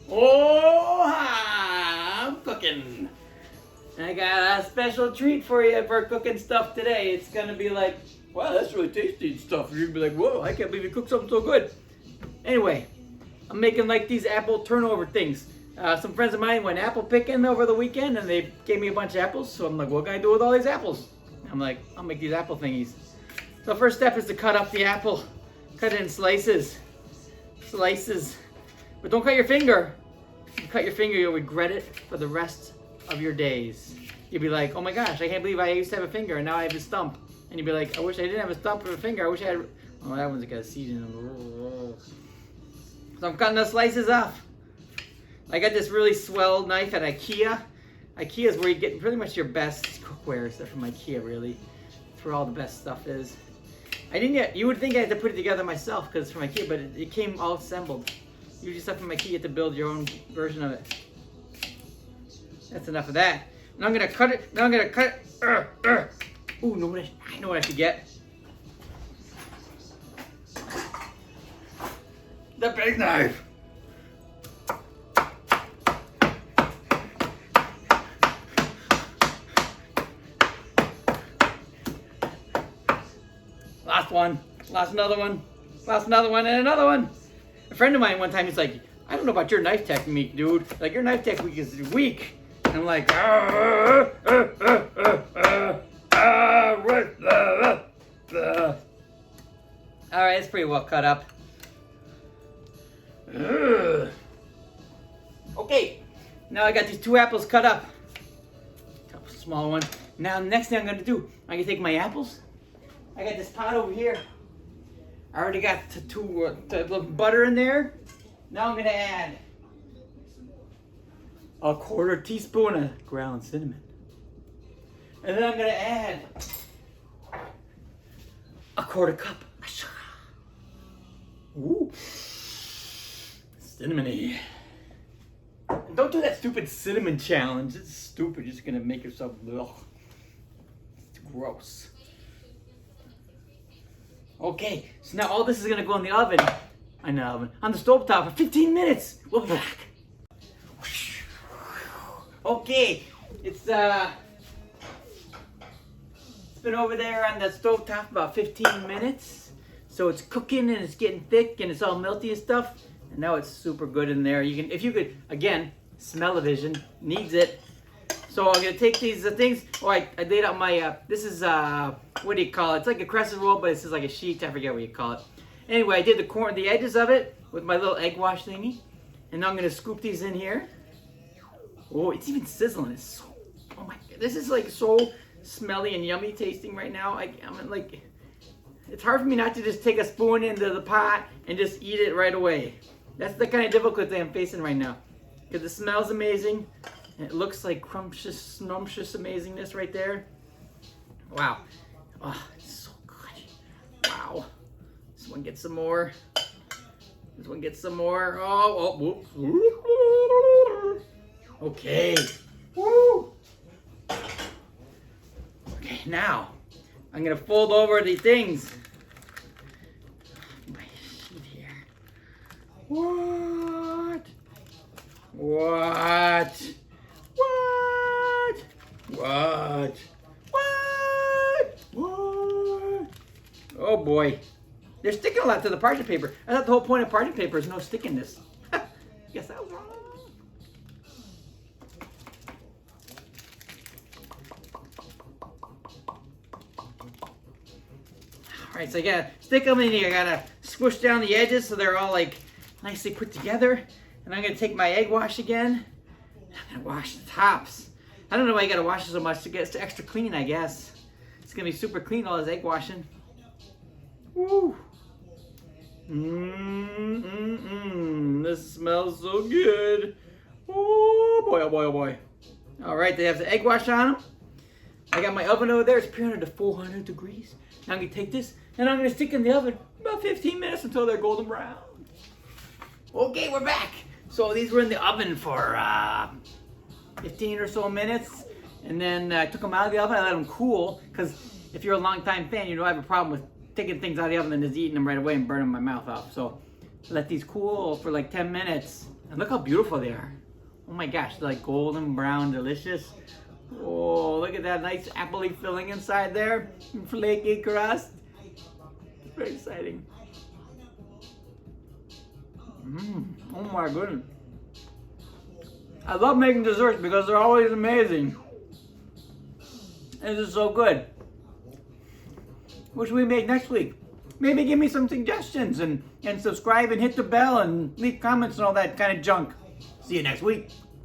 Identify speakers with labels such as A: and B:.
A: Oh, I'm cooking. I got a special treat for you for cooking stuff today. It's gonna be like, wow, that's really tasty and stuff. You're gonna be like, whoa, I can't believe you cooked something so good. Anyway, I'm making like these apple turnover things. Some friends of mine went apple picking over the weekend and they gave me a bunch of apples. So I'm like, what can I do with all these apples? I'm like, I'll make these apple thingies. So first step is to cut up the apple. Cut it in slices. Slices. But don't cut your finger. If you cut your finger, you'll regret it for the rest of your days. You'll be like, oh my gosh, I can't believe I used to have a finger and now I have a stump. And you'll be like, I wish I didn't have a stump or a finger. I wish I had. Oh, that one's got a seed in it. So I'm cutting the slices off. I got this really swell knife at IKEA. IKEA is where you get pretty much your best cookware stuff from IKEA, really. That's where all the best stuff is. You would think I had to put it together myself because it's from IKEA, but it came all assembled. Usually stuff from IKEA, you have to build your own version of it. That's enough of that. Now I'm gonna cut it. Now I'm gonna cut it. Ooh, I know what I should get. The big knife. Last one. Last another one. Last another one and another one. A friend of mine one time, he's like, I don't know about your knife technique, dude. Like, your knife technique is weak. And I'm like, Alright, it's pretty well cut up. Okay, now I got these two apples cut up. Couple small ones. Now, the next thing I'm going to do, I'm going to take my apples. I got this pot over here. I already got the butter in there. Now I'm going to add a 1/4 teaspoon of ground cinnamon. And then I'm going to add a 1/4 cup. Ooh. Cinnamony. Don't do that stupid cinnamon challenge. It's stupid. You're just going to make yourself, ugh. It's gross. Okay, so now all this is going to go in the oven. On the stovetop for 15 minutes. We'll be back. Okay, it's been over there on the stovetop about 15 minutes. So it's cooking and it's getting thick and it's all melty and stuff. And now it's super good in there. If you could, again, smell-o-vision needs it. So I'm gonna take these things. Oh, I laid out my. This is what do you call it? It's like a crescent roll, but it's just like a sheet. I forget what you call it. Anyway, I did the edges of it with my little egg wash thingy, and now I'm gonna scoop these in here. Oh, it's even sizzling. It's so. Oh my! This is like so smelly and yummy tasting right now. I'm like. It's hard for me not to just take a spoon into the pot and just eat it right away. That's the kind of difficulty I'm facing right now. Because it smells amazing. And it looks like scrumptious amazingness right there. Wow. Oh, it's so good. Wow. This one gets some more. This one gets some more. Oh, whoops. Okay. Woo. Okay, now. I'm gonna fold over the things. My sheet here. What? What? What? What? What? What? Oh boy. They're sticking a lot to the parchment paper. I thought the whole point of parchment paper is no stickiness. Guess I was wrong. Alright, so I gotta stick them in here. I gotta squish down the edges so they're all like nicely put together. And I'm gonna take my egg wash again. I'm gonna wash the tops. I don't know why you gotta wash it so much to get it extra clean, I guess. It's gonna be super clean, all this egg washing. Woo! This smells so good. Oh boy, oh boy, oh boy. Alright, they have the egg wash on them. I got my oven over there. It's 300 to 400 degrees. Now I'm gonna take this and I'm gonna stick in the oven about 15 minutes until they're golden brown. Okay, we're back. So these were in the oven for 15 or so minutes. And then I took them out of the oven. I let them cool. Because if you're a long-time fan, you know I have a problem with taking things out of the oven and just eating them right away and burning my mouth off. So let these cool for like 10 minutes. And look how beautiful they are. Oh my gosh, they're like golden brown, delicious. Oh, look at that nice appley filling inside there. Flaky crust. It's very exciting. Oh my goodness. I love making desserts because they're always amazing. This is so good. What should we make next week? Maybe give me some suggestions and subscribe and hit the bell and leave comments and all that kind of junk. See you next week.